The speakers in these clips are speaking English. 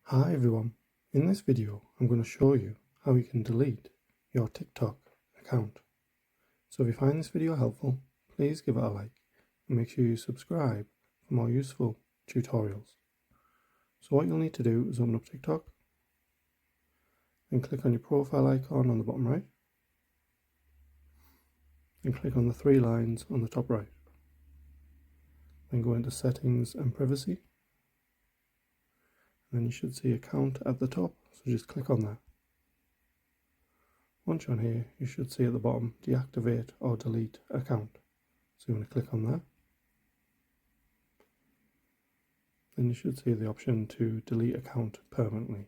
Hi everyone, in this video I'm going to show you how you can delete your TikTok account. So if you find this video helpful, please give it a like and make sure you subscribe for more useful tutorials. So what you'll need to do is open up TikTok and click on your profile icon on the bottom right and click on the three lines on the top right. Then go into settings and privacy. Then you should see account at the top, so just click on that. Once you're on here, you should see at the bottom deactivate or delete account. So you want to click on that. Then you should see the option to delete account permanently.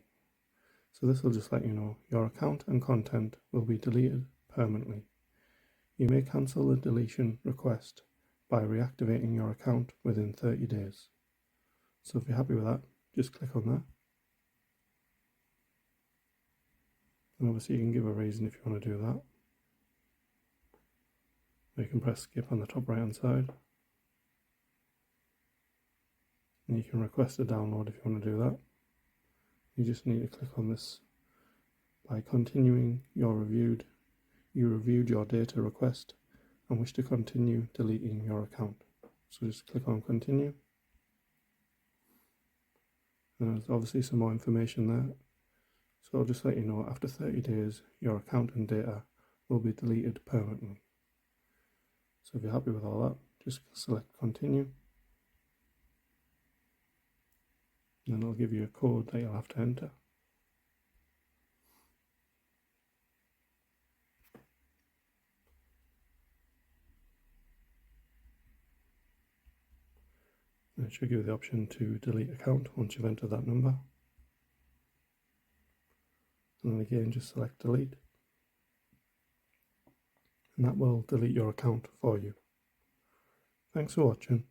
So this will just let you know your account and content will be deleted permanently. You may cancel the deletion request by reactivating your account within 30 days. So if you're happy with that, just click on that. And obviously you can give a reason if you want to do that. Or you can press skip on the top right hand side. And you can request a download if you want to do that. You just need to click on this by continuing you reviewed your data request and wish to continue deleting your account. So just click on continue. And there's obviously some more information there. So I'll just let you know after 30 days your account and data will be deleted permanently. So if you're happy with all that, just select continue. And then it'll give you a code that you'll have to enter. And it should give you the option to delete account once you've entered that number. And then again just select delete. And that will delete your account for you. Thanks for watching.